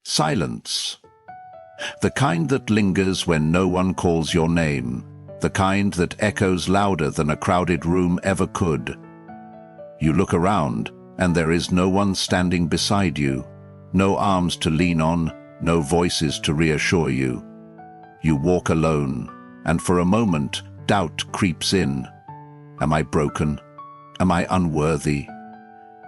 Silence. The kind that lingers when no one calls your name. The kind that echoes louder than a crowded room ever could. You look around, and there is no one standing beside you. No arms to lean on, no voices to reassure you. You walk alone, and for a moment, doubt creeps in. Am I broken? Am I unworthy?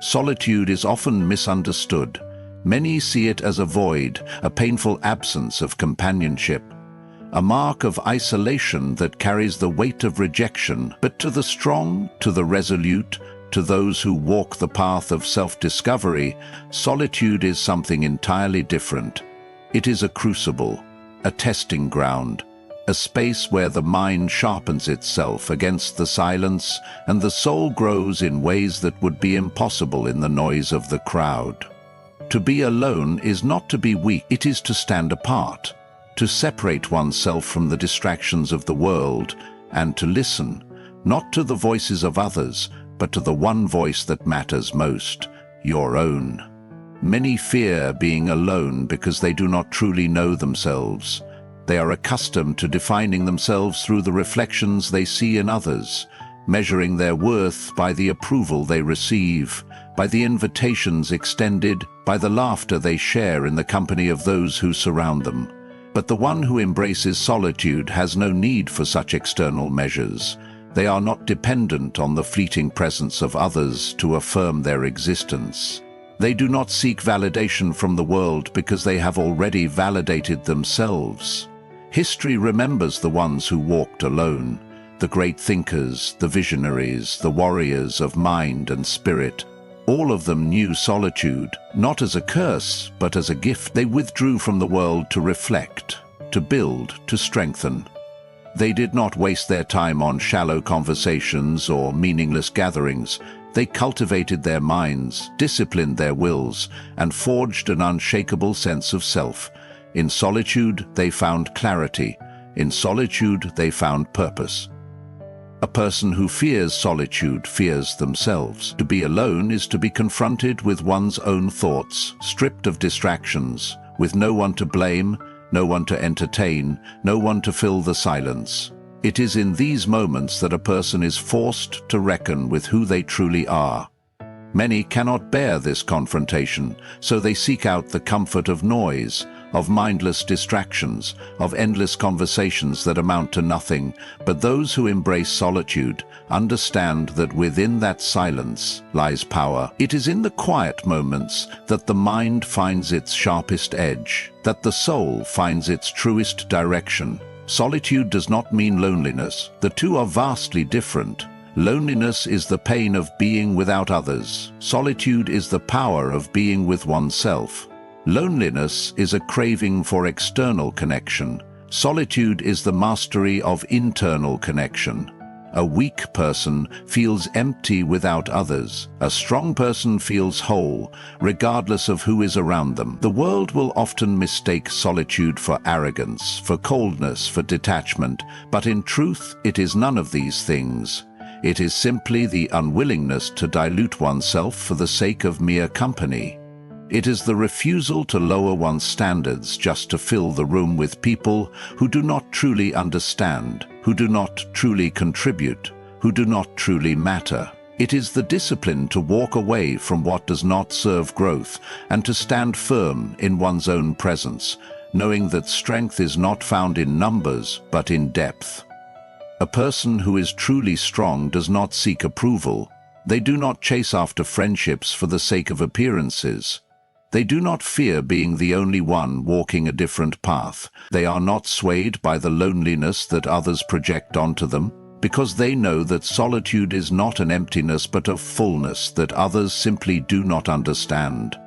Solitude is often misunderstood. Many see it as a void, a painful absence of companionship, a mark of isolation that carries the weight of rejection. But to the strong, to the resolute, to those who walk the path of self-discovery, solitude is something entirely different. It is a crucible, a testing ground, a space where the mind sharpens itself against the silence and the soul grows in ways that would be impossible in the noise of the crowd. To be alone is not to be weak, it is to stand apart, to separate oneself from the distractions of the world, and to listen, not to the voices of others, but to the one voice that matters most, your own. Many fear being alone because they do not truly know themselves. They are accustomed to defining themselves through the reflections they see in others, measuring their worth by the approval they receive, by the invitations extended, by the laughter they share in the company of those who surround them. But the one who embraces solitude has no need for such external measures. They are not dependent on the fleeting presence of others to affirm their existence. They do not seek validation from the world because they have already validated themselves. History remembers the ones who walked alone, the great thinkers, the visionaries, the warriors of mind and spirit. All of them knew solitude, not as a curse, but as a gift. They withdrew from the world to reflect, to build, to strengthen. They did not waste their time on shallow conversations or meaningless gatherings. They cultivated their minds, disciplined their wills, and forged an unshakable sense of self. In solitude, they found clarity. In solitude, they found purpose. A person who fears solitude fears themselves. To be alone is to be confronted with one's own thoughts, stripped of distractions, with no one to blame, no one to entertain, no one to fill the silence. It is in these moments that a person is forced to reckon with who they truly are. Many cannot bear this confrontation, so they seek out the comfort of noise, of mindless distractions, of endless conversations that amount to nothing. But those who embrace solitude understand that within that silence lies power. It is in the quiet moments that the mind finds its sharpest edge, that the soul finds its truest direction. Solitude does not mean loneliness. The two are vastly different. Loneliness is the pain of being without others. Solitude is the power of being with oneself. Loneliness is a craving for external connection. Solitude is the mastery of internal connection. A weak person feels empty without others. A strong person feels whole, regardless of who is around them. The world will often mistake solitude for arrogance, for coldness, for detachment, but in truth, it is none of these things. It is simply the unwillingness to dilute oneself for the sake of mere company. It is the refusal to lower one's standards just to fill the room with people who do not truly understand, who do not truly contribute, who do not truly matter. It is the discipline to walk away from what does not serve growth and to stand firm in one's own presence, knowing that strength is not found in numbers but in depth. A person who is truly strong does not seek approval. They do not chase after friendships for the sake of appearances. They do not fear being the only one walking a different path. They are not swayed by the loneliness that others project onto them, because they know that solitude is not an emptiness but a fullness that others simply do not understand.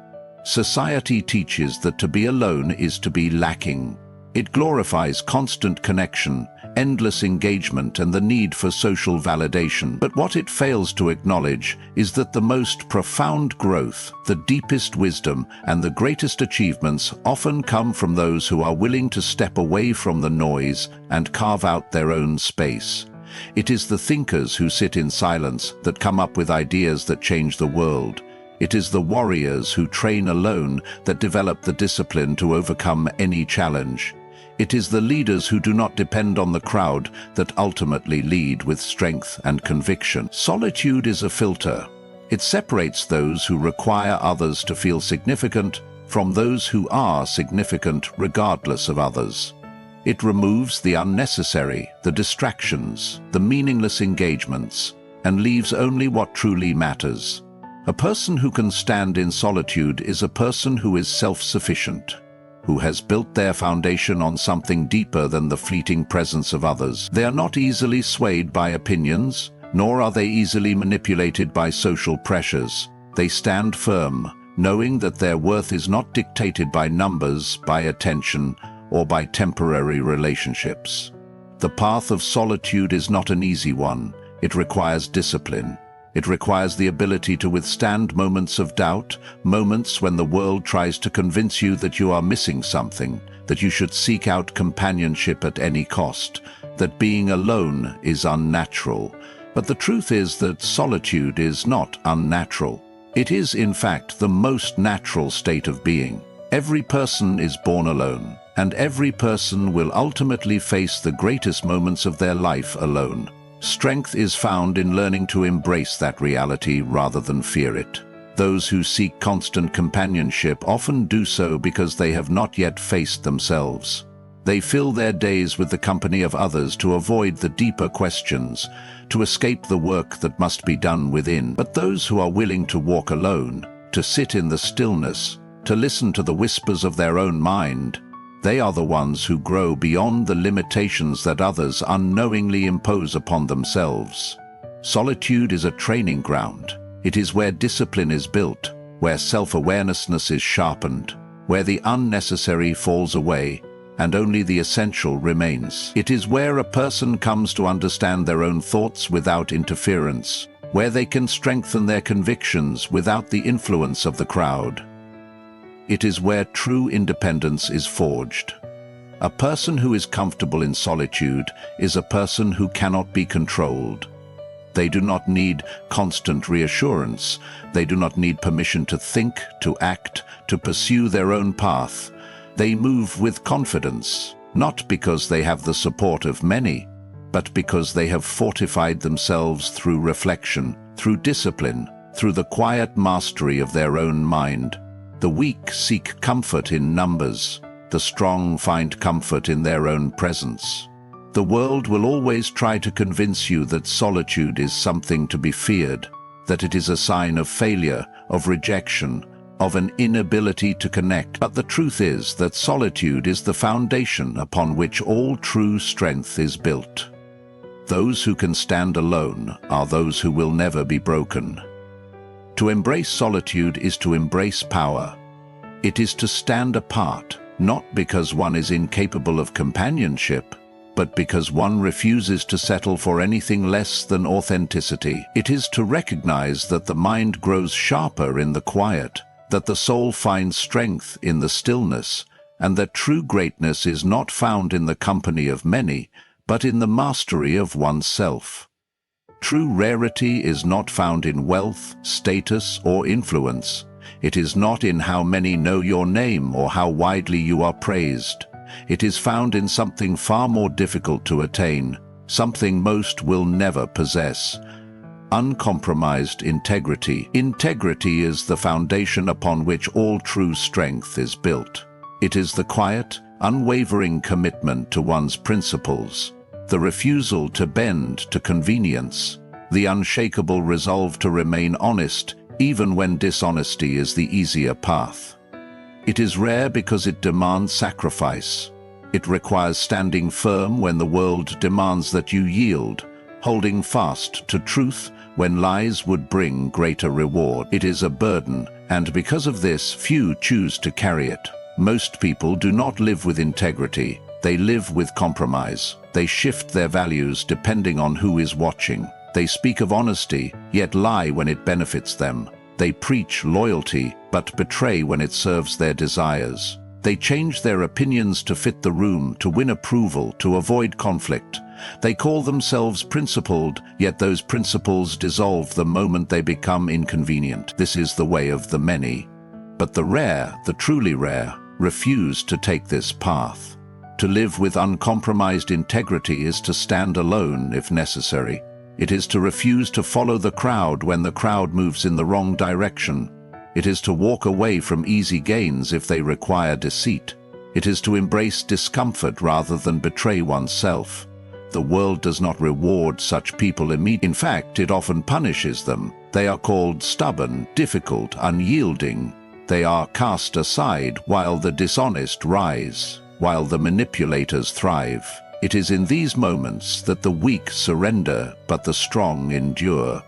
Society teaches that to be alone is to be lacking. It glorifies constant connection, endless engagement, and the need for social validation. But what it fails to acknowledge is that the most profound growth, the deepest wisdom, and the greatest achievements often come from those who are willing to step away from the noise and carve out their own space. It is the thinkers who sit in silence that come up with ideas that change the world. It is the warriors who train alone that develop the discipline to overcome any challenge. It is the leaders who do not depend on the crowd that ultimately lead with strength and conviction. Solitude is a filter. It separates those who require others to feel significant from those who are significant regardless of others. It removes the unnecessary, the distractions, the meaningless engagements, and leaves only what truly matters. A person who can stand in solitude is a person who is self-sufficient, who has built their foundation on something deeper than the fleeting presence of others. They are not easily swayed by opinions, nor are they easily manipulated by social pressures. They stand firm, knowing that their worth is not dictated by numbers, by attention, or by temporary relationships. The path of solitude is not an easy one. It requires discipline. It requires the ability to withstand moments of doubt, moments when the world tries to convince you that you are missing something, that you should seek out companionship at any cost, that being alone is unnatural. But the truth is that solitude is not unnatural. It is, in fact, the most natural state of being. Every person is born alone, and every person will ultimately face the greatest moments of their life alone. Strength is found in learning to embrace that reality rather than fear it. Those who seek constant companionship often do so because they have not yet faced themselves. They fill their days with the company of others to avoid the deeper questions, to escape the work that must be done within. But those who are willing to walk alone, to sit in the stillness, to listen to the whispers of their own mind, they are the ones who grow beyond the limitations that others unknowingly impose upon themselves. Solitude is a training ground. It is where discipline is built, where self-awareness is sharpened, where the unnecessary falls away, and only the essential remains. It is where a person comes to understand their own thoughts without interference, where they can strengthen their convictions without the influence of the crowd. It is where true independence is forged. A person who is comfortable in solitude is a person who cannot be controlled. They do not need constant reassurance. They do not need permission to think, to act, to pursue their own path. They move with confidence, not because they have the support of many, but because they have fortified themselves through reflection, through discipline, through the quiet mastery of their own mind. The weak seek comfort in numbers. The strong find comfort in their own presence. The world will always try to convince you that solitude is something to be feared, that it is a sign of failure, of rejection, of an inability to connect. But the truth is that solitude is the foundation upon which all true strength is built. Those who can stand alone are those who will never be broken. To embrace solitude is to embrace power. It is to stand apart, not because one is incapable of companionship, but because one refuses to settle for anything less than authenticity. It is to recognize that the mind grows sharper in the quiet, that the soul finds strength in the stillness, and that true greatness is not found in the company of many, but in the mastery of oneself. True rarity is not found in wealth, status, or influence. It is not in how many know your name or how widely you are praised. It is found in something far more difficult to attain, something most will never possess. Uncompromised integrity. Integrity is the foundation upon which all true strength is built. It is the quiet, unwavering commitment to one's principles, the refusal to bend to convenience, the unshakable resolve to remain honest even when dishonesty is the easier path. It is rare because it demands sacrifice. It requires standing firm when the world demands that you yield, holding fast to truth when lies would bring greater reward. It is a burden, and because of this, few choose to carry it. Most people do not live with integrity. They live with compromise. They shift their values depending on who is watching. They speak of honesty, yet lie when it benefits them. They preach loyalty, but betray when it serves their desires. They change their opinions to fit the room, to win approval, to avoid conflict. They call themselves principled, yet those principles dissolve the moment they become inconvenient. This is the way of the many. But the rare, the truly rare, refuse to take this path. To live with uncompromised integrity is to stand alone if necessary. It is to refuse to follow the crowd when the crowd moves in the wrong direction. It is to walk away from easy gains if they require deceit. It is to embrace discomfort rather than betray oneself. The world does not reward such people immediately. In fact, it often punishes them. They are called stubborn, difficult, unyielding. They are cast aside while the dishonest rise, while the manipulators thrive. It is in these moments that the weak surrender, but the strong endure.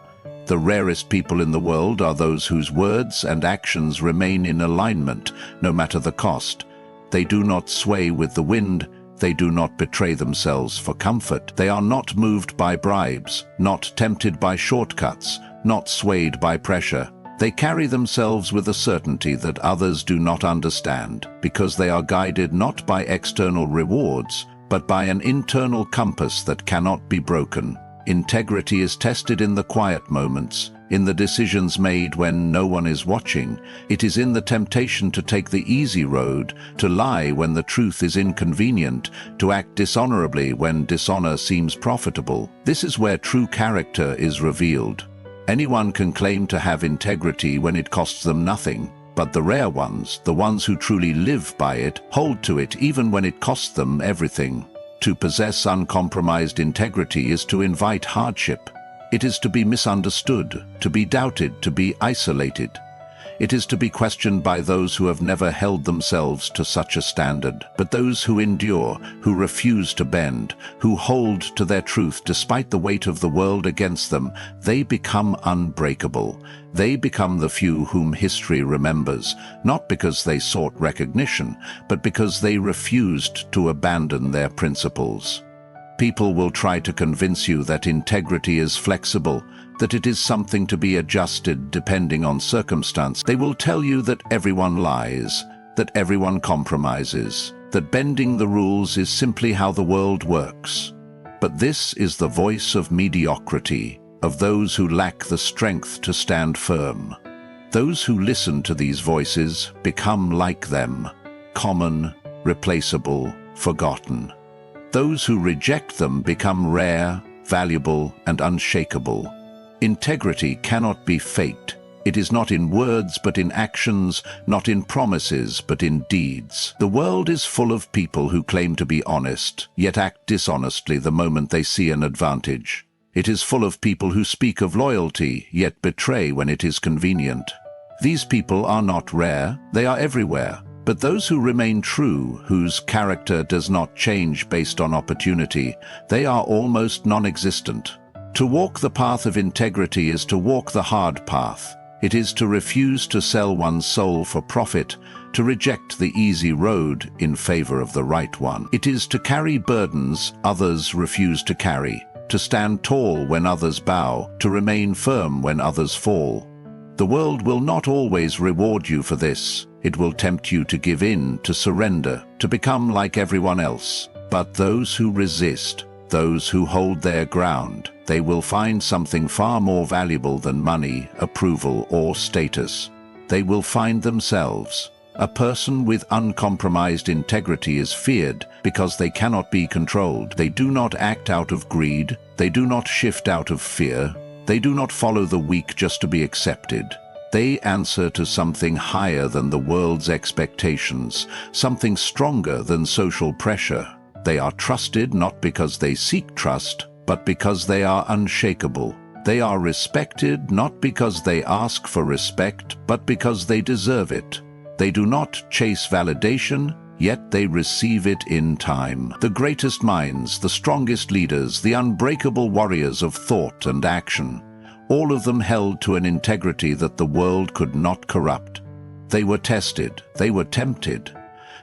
The rarest people in the world are those whose words and actions remain in alignment, no matter the cost. They do not sway with the wind. They do not betray themselves for comfort. They are not moved by bribes, not tempted by shortcuts, not swayed by pressure. They carry themselves with a certainty that others do not understand, because they are guided not by external rewards, but by an internal compass that cannot be broken. Integrity is tested in the quiet moments, in the decisions made when no one is watching. It is in the temptation to take the easy road, to lie when the truth is inconvenient, to act dishonorably when dishonor seems profitable. This is where true character is revealed. Anyone can claim to have integrity when it costs them nothing, but the rare ones, the ones who truly live by it, hold to it even when it costs them everything. To possess uncompromised integrity is to invite hardship. It is to be misunderstood, to be doubted, to be isolated. It is to be questioned by those who have never held themselves to such a standard. But those who endure, who refuse to bend, who hold to their truth despite the weight of the world against them, they become unbreakable. They become the few whom history remembers, not because they sought recognition, but because they refused to abandon their principles. People will try to convince you that integrity is flexible, that it is something to be adjusted depending on circumstance. They will tell you that everyone lies, that everyone compromises, that bending the rules is simply how the world works. But this is the voice of mediocrity, of those who lack the strength to stand firm. Those who listen to these voices become like them, common, replaceable, forgotten. Those who reject them become rare, valuable, and unshakable. Integrity cannot be faked. It is not in words but in actions, not in promises but in deeds. The world is full of people who claim to be honest, yet act dishonestly the moment they see an advantage. It is full of people who speak of loyalty, yet betray when it is convenient. These people are not rare, they are everywhere. But those who remain true, whose character does not change based on opportunity, they are almost non-existent. To walk the path of integrity is to walk the hard path. It is to refuse to sell one's soul for profit, to reject the easy road in favor of the right one. It is to carry burdens others refuse to carry, to stand tall when others bow, to remain firm when others fall. The world will not always reward you for this. It will tempt you to give in, to surrender, to become like everyone else. But those who resist, those who hold their ground, they will find something far more valuable than money, approval, or status. They will find themselves. A person with uncompromised integrity is feared because they cannot be controlled. They do not act out of greed. They do not shift out of fear. They do not follow the weak just to be accepted. They answer to something higher than the world's expectations, something stronger than social pressure. They are trusted not because they seek trust, but because they are unshakable. They are respected not because they ask for respect, but because they deserve it. They do not chase validation, yet they receive it in time. The greatest minds, the strongest leaders, the unbreakable warriors of thought and action, all of them held to an integrity that the world could not corrupt. They were tested, they were tempted,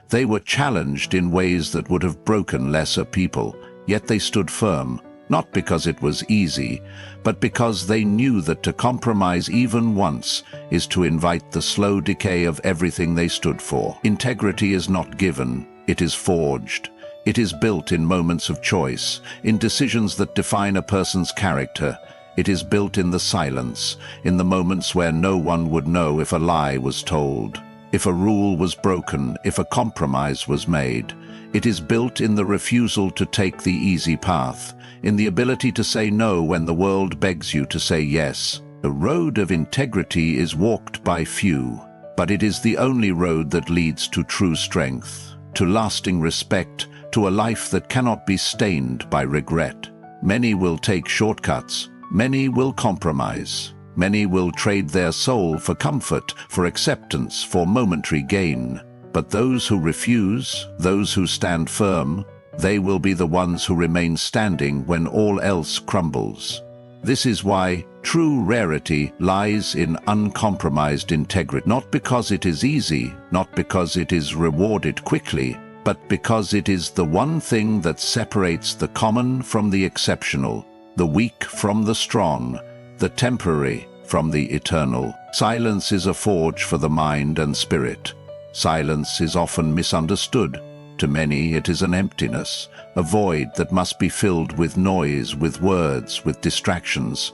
they were challenged in ways that would have broken lesser people, yet they stood firm, not because it was easy, but because they knew that to compromise even once is to invite the slow decay of everything they stood for. Integrity is not given, it is forged. It is built in moments of choice, in decisions that define a person's character. It is built in the silence, in the moments where no one would know if a lie was told, if a rule was broken, if a compromise was made. It is built in the refusal to take the easy path, in the ability to say no when the world begs you to say yes. The road of integrity is walked by few, but it is the only road that leads to true strength, to lasting respect, to a life that cannot be stained by regret. Many will take shortcuts, many will compromise, many will trade their soul for comfort, for acceptance, for momentary gain. But those who refuse, those who stand firm, they will be the ones who remain standing when all else crumbles. This is why true rarity lies in uncompromised integrity, not because it is easy, not because it is rewarded quickly, but because it is the one thing that separates the common from the exceptional, the weak from the strong, the temporary from the eternal. Silence is a forge for the mind and spirit. Silence is often misunderstood. To many it is an emptiness, a void that must be filled with noise, with words, with distractions.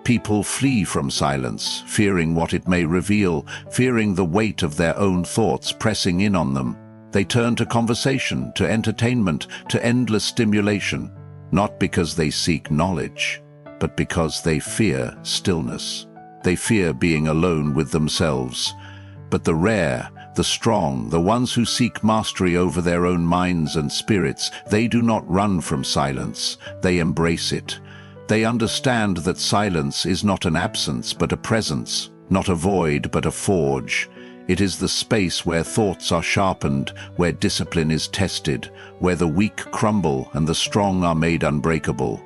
People flee from silence, fearing what it may reveal, fearing the weight of their own thoughts pressing in on them. They turn to conversation, to entertainment, to endless stimulation, not because they seek knowledge, but because they fear stillness. They fear being alone with themselves. But the rare, the strong, the ones who seek mastery over their own minds and spirits, they do not run from silence, they embrace it. They understand that silence is not an absence but a presence, not a void but a forge. It is the space where thoughts are sharpened, where discipline is tested, where the weak crumble and the strong are made unbreakable.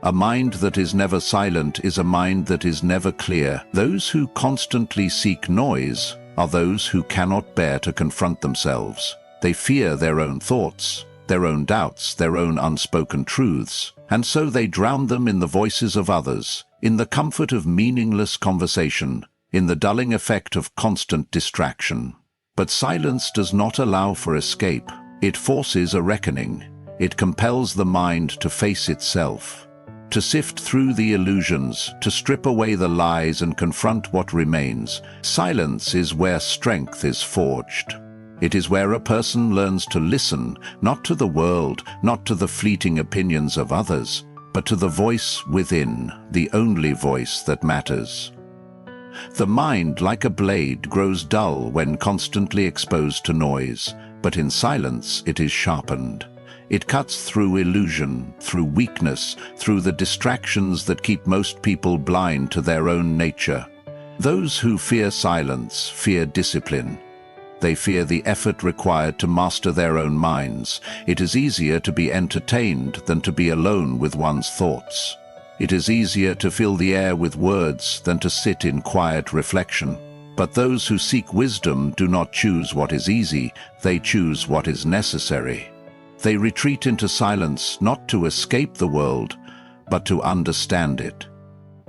A mind that is never silent is a mind that is never clear. Those who constantly seek noise are those who cannot bear to confront themselves. They fear their own thoughts, their own doubts, their own unspoken truths, and so they drown them in the voices of others, in the comfort of meaningless conversation, in the dulling effect of constant distraction. But silence does not allow for escape. It forces a reckoning. It compels the mind to face itself, to sift through the illusions, to strip away the lies and confront what remains. Silence is where strength is forged. It is where a person learns to listen, not to the world, not to the fleeting opinions of others, but to the voice within, the only voice that matters. The mind, like a blade, grows dull when constantly exposed to noise, but in silence it is sharpened. It cuts through illusion, through weakness, through the distractions that keep most people blind to their own nature. Those who fear silence fear discipline. They fear the effort required to master their own minds. It is easier to be entertained than to be alone with one's thoughts. It is easier to fill the air with words than to sit in quiet reflection. But those who seek wisdom do not choose what is easy, they choose what is necessary. They retreat into silence not to escape the world, but to understand it.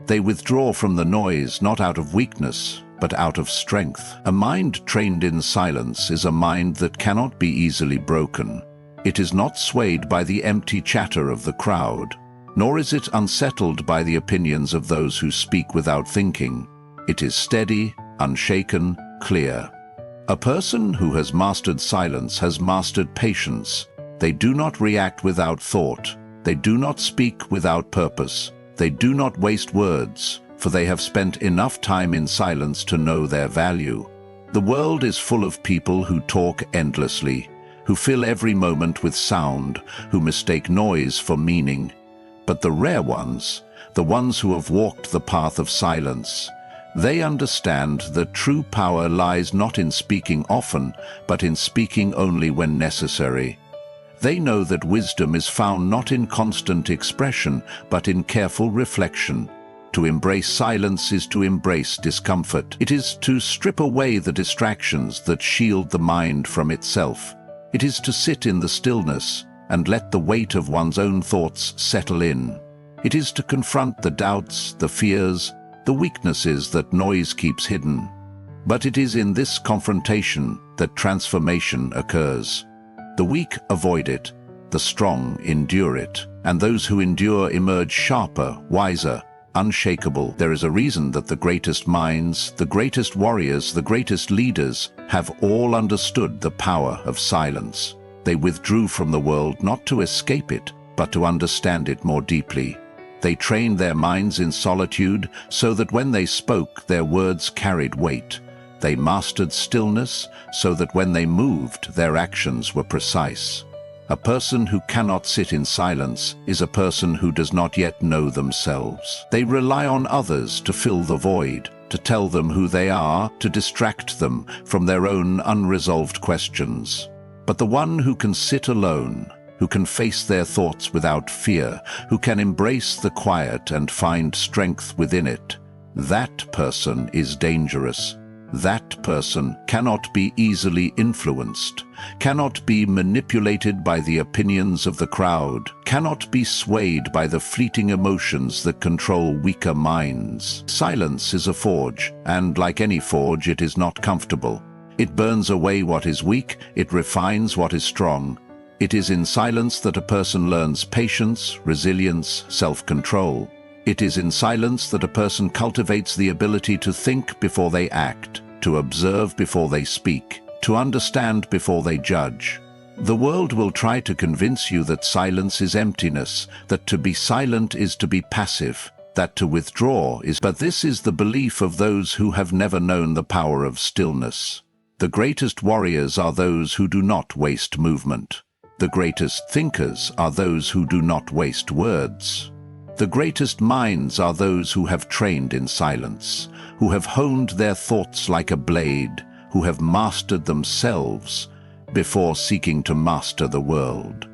They withdraw from the noise not out of weakness, but out of strength. A mind trained in silence is a mind that cannot be easily broken. It is not swayed by the empty chatter of the crowd, nor is it unsettled by the opinions of those who speak without thinking. It is steady, unshaken, clear. A person who has mastered silence has mastered patience. They do not react without thought. They do not speak without purpose. They do not waste words, for they have spent enough time in silence to know their value. The world is full of people who talk endlessly, who fill every moment with sound, who mistake noise for meaning. But the rare ones, the ones who have walked the path of silence, they understand that true power lies not in speaking often, but in speaking only when necessary. They know that wisdom is found not in constant expression, but in careful reflection. To embrace silence is to embrace discomfort. It is to strip away the distractions that shield the mind from itself. It is to sit in the stillness and let the weight of one's own thoughts settle in. It is to confront the doubts, the fears, the weaknesses that noise keeps hidden. But it is in this confrontation that transformation occurs. The weak avoid it, the strong endure it, and those who endure emerge sharper, wiser, unshakable. There is a reason that the greatest minds, the greatest warriors, the greatest leaders have all understood the power of silence. They withdrew from the world not to escape it, but to understand it more deeply. They trained their minds in solitude so that when they spoke, their words carried weight. They mastered stillness so that when they moved, their actions were precise. A person who cannot sit in silence is a person who does not yet know themselves. They rely on others to fill the void, to tell them who they are, to distract them from their own unresolved questions. But the one who can sit alone, who can face their thoughts without fear, who can embrace the quiet and find strength within it, that person is dangerous. That person cannot be easily influenced, cannot be manipulated by the opinions of the crowd, cannot be swayed by the fleeting emotions that control weaker minds. Silence is a forge, and like any forge, it is not comfortable. It burns away what is weak, it refines what is strong. It is in silence that a person learns patience, resilience, self-control. It is in silence that a person cultivates the ability to think before they act, to observe before they speak, to understand before they judge. The world will try to convince you that silence is emptiness, that to be silent is to be passive, that to withdraw is... But this is the belief of those who have never known the power of stillness. The greatest warriors are those who do not waste movement. The greatest thinkers are those who do not waste words. The greatest minds are those who have trained in silence, who have honed their thoughts like a blade, who have mastered themselves before seeking to master the world.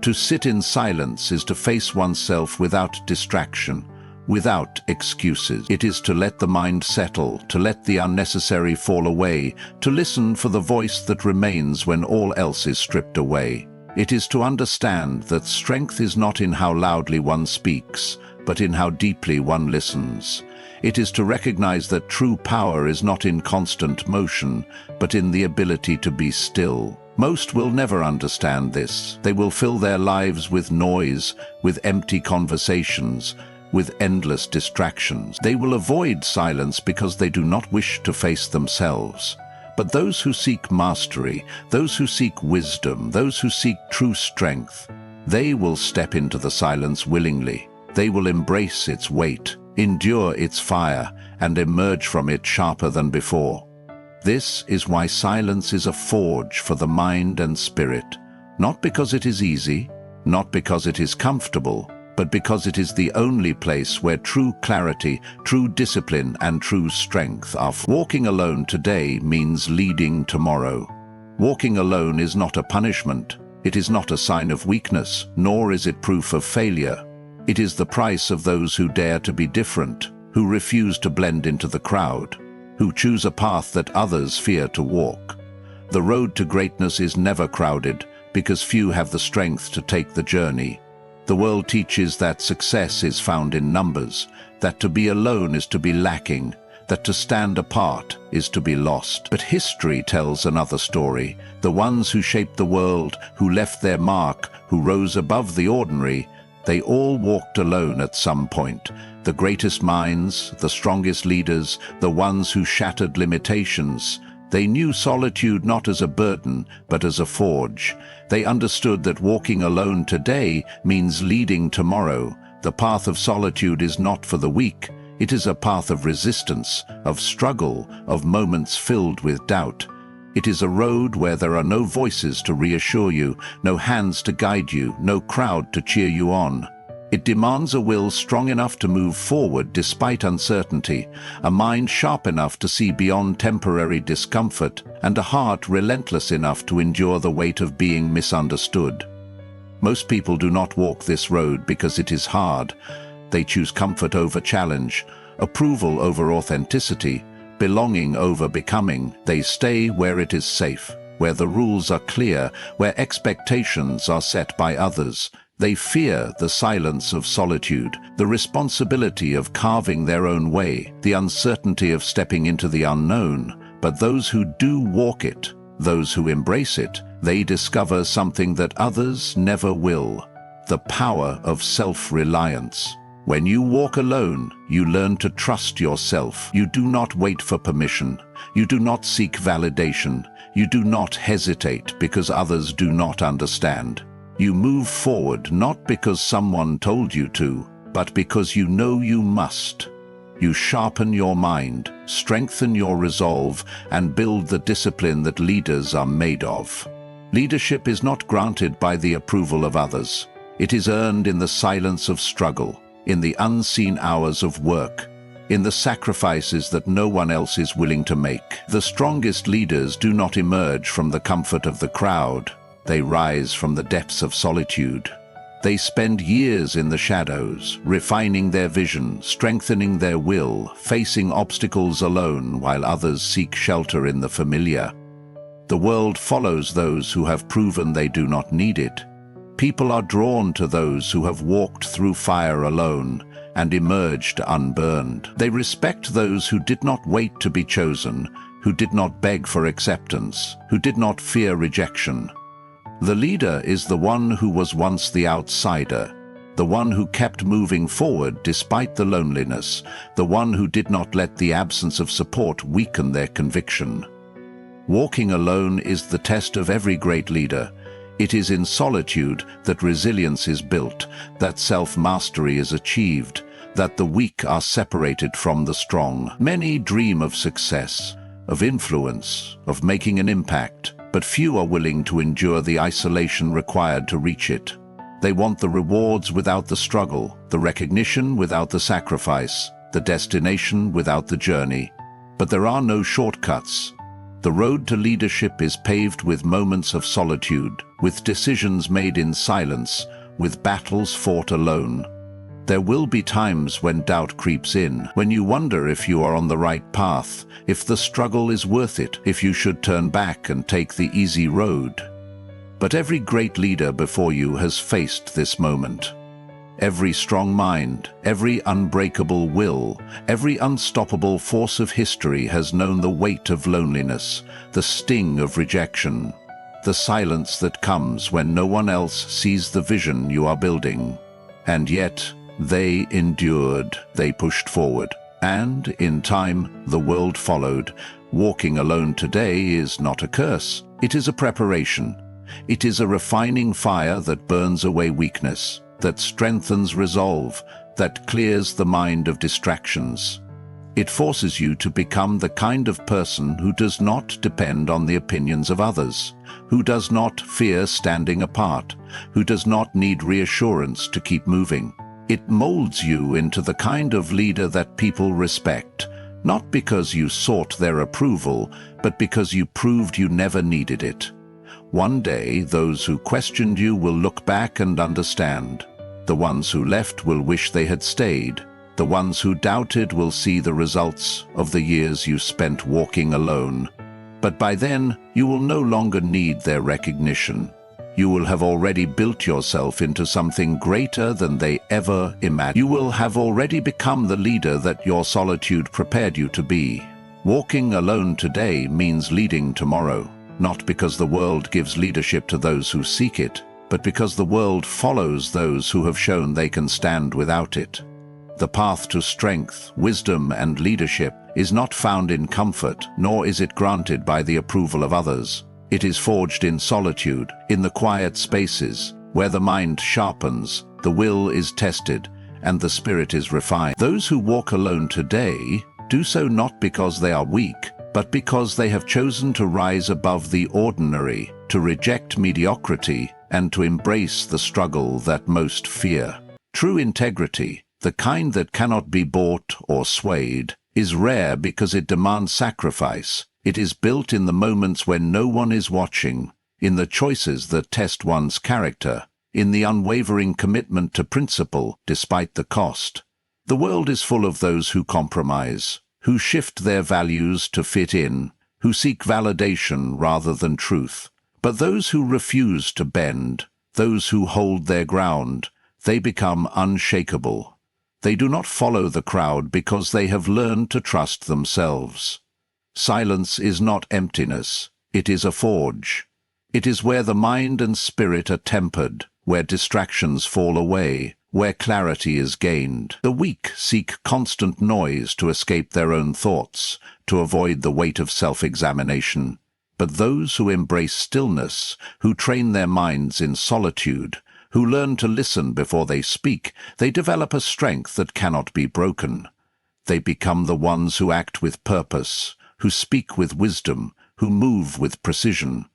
To sit in silence is to face oneself without distraction, without excuses. It is to let the mind settle, to let the unnecessary fall away, to listen for the voice that remains when all else is stripped away. It is to understand that strength is not in how loudly one speaks, but in how deeply one listens. It is to recognize that true power is not in constant motion, but in the ability to be still. Most will never understand this. They will fill their lives with noise, with empty conversations, with endless distractions. They will avoid silence because they do not wish to face themselves. But those who seek mastery, those who seek wisdom, those who seek true strength, they will step into the silence willingly. They will embrace its weight, endure its fire, and emerge from it sharper than before. This is why silence is a forge for the mind and spirit, not because it is easy, not because it is comfortable, but because it is the only place where true clarity, true discipline, and true strength are. Walking alone today means leading tomorrow. Walking alone is not a punishment. It is not a sign of weakness, nor is it proof of failure. It is the price of those who dare to be different, who refuse to blend into the crowd, who choose a path that others fear to walk. The road to greatness is never crowded, because few have the strength to take the journey. The world teaches that success is found in numbers, that to be alone is to be lacking, that to stand apart is to be lost. But history tells another story. The ones who shaped the world, who left their mark, who rose above the ordinary, they all walked alone at some point. The greatest minds, the strongest leaders, the ones who shattered limitations, they knew solitude not as a burden, but as a forge. They understood that walking alone today means leading tomorrow. The path of solitude is not for the weak. It is a path of resistance, of struggle, of moments filled with doubt. It is a road where there are no voices to reassure you, no hands to guide you, no crowd to cheer you on. It demands a will strong enough to move forward despite uncertainty, a mind sharp enough to see beyond temporary discomfort, and a heart relentless enough to endure the weight of being misunderstood. Most people do not walk this road because it is hard. They choose comfort over challenge, approval over authenticity, belonging over becoming. They stay where it is safe, where the rules are clear, where expectations are set by others, They fear the silence of solitude, the responsibility of carving their own way, the uncertainty of stepping into the unknown. But those who do walk it, those who embrace it, they discover something that others never will: the power of self-reliance. When you walk alone, you learn to trust yourself. You do not wait for permission. You do not seek validation. You do not hesitate because others do not understand. You move forward not because someone told you to, but because you know you must. You sharpen your mind, strengthen your resolve, and build the discipline that leaders are made of. Leadership is not granted by the approval of others. It is earned in the silence of struggle, in the unseen hours of work, in the sacrifices that no one else is willing to make. The strongest leaders do not emerge from the comfort of the crowd. They rise from the depths of solitude. They spend years in the shadows, refining their vision, strengthening their will, facing obstacles alone while others seek shelter in the familiar. The world follows those who have proven they do not need it. People are drawn to those who have walked through fire alone and emerged unburned. They respect those who did not wait to be chosen, who did not beg for acceptance, who did not fear rejection. The leader is the one who was once the outsider, the one who kept moving forward despite the loneliness, the one who did not let the absence of support weaken their conviction. Walking alone is the test of every great leader. It is in solitude that resilience is built, that self-mastery is achieved, that the weak are separated from the strong. Many dream of success, of influence, of making an impact, but few are willing to endure the isolation required to reach it. They want the rewards without the struggle, the recognition without the sacrifice, the destination without the journey. But there are no shortcuts. The road to leadership is paved with moments of solitude, with decisions made in silence, with battles fought alone. There will be times when doubt creeps in, when you wonder if you are on the right path, if the struggle is worth it, if you should turn back and take the easy road. But every great leader before you has faced this moment. Every strong mind, every unbreakable will, every unstoppable force of history has known the weight of loneliness, the sting of rejection, the silence that comes when no one else sees the vision you are building. And yet, they endured, they pushed forward, and, in time, the world followed. Walking alone today is not a curse, it is a preparation. It is a refining fire that burns away weakness, that strengthens resolve, that clears the mind of distractions. It forces you to become the kind of person who does not depend on the opinions of others, who does not fear standing apart, who does not need reassurance to keep moving. It molds you into the kind of leader that people respect, not because you sought their approval, but because you proved you never needed it. One day, those who questioned you will look back and understand. The ones who left will wish they had stayed. The ones who doubted will see the results of the years you spent walking alone. But by then, you will no longer need their recognition. You will have already built yourself into something greater than they ever imagined. You will have already become the leader that your solitude prepared you to be. Walking alone today means leading tomorrow, not because the world gives leadership to those who seek it, but because the world follows those who have shown they can stand without it. The path to strength, wisdom, and leadership is not found in comfort, nor is it granted by the approval of others. It is forged in solitude, in the quiet spaces, where the mind sharpens, the will is tested, and the spirit is refined. Those who walk alone today do so not because they are weak, but because they have chosen to rise above the ordinary, to reject mediocrity, and to embrace the struggle that most fear. True integrity, the kind that cannot be bought or swayed, is rare because it demands sacrifice. It is built in the moments when no one is watching, in the choices that test one's character, in the unwavering commitment to principle despite the cost. The world is full of those who compromise, who shift their values to fit in, who seek validation rather than truth. But those who refuse to bend, those who hold their ground, they become unshakable. They do not follow the crowd because they have learned to trust themselves. Silence is not emptiness, it is a forge. It is where the mind and spirit are tempered, where distractions fall away, where clarity is gained. The weak seek constant noise to escape their own thoughts, to avoid the weight of self-examination. But those who embrace stillness, who train their minds in solitude, who learn to listen before they speak, they develop a strength that cannot be broken. They become the ones who act with purpose, who speak with wisdom, who move with precision.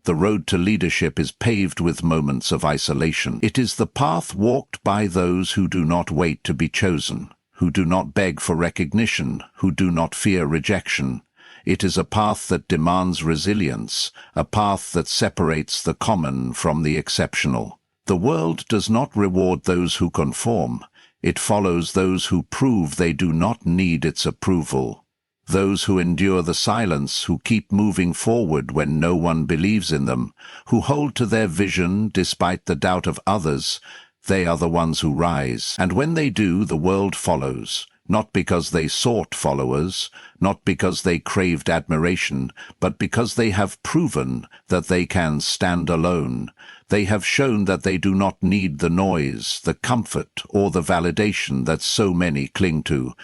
The road to leadership is paved with moments of isolation. It is the path walked by those who do not wait to be chosen, who do not beg for recognition, who do not fear rejection. It is a path that demands resilience, a path that separates the common from the exceptional. The world does not reward those who conform. It follows those who prove they do not need its approval. Those who endure the silence, who keep moving forward when no one believes in them, who hold to their vision despite the doubt of others, they are the ones who rise. And when they do, the world follows. Not because they sought followers, not because they craved admiration, but because they have proven that they can stand alone. They have shown that they do not need the noise, the comfort, or the validation that so many cling to.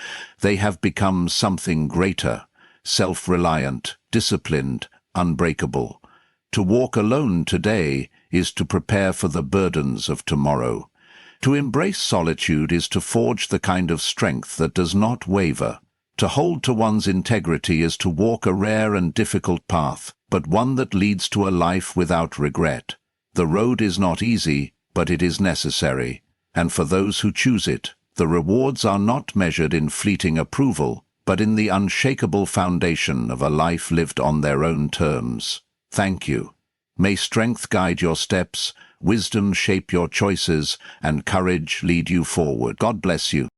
They have become something greater, self-reliant, disciplined, unbreakable. To walk alone today is to prepare for the burdens of tomorrow. To embrace solitude is to forge the kind of strength that does not waver. To hold to one's integrity is to walk a rare and difficult path, but one that leads to a life without regret. The road is not easy, but it is necessary. And for those who choose it, the rewards are not measured in fleeting approval, but in the unshakable foundation of a life lived on their own terms. Thank you. May strength guide your steps, wisdom shape your choices, and courage lead you forward. God bless you.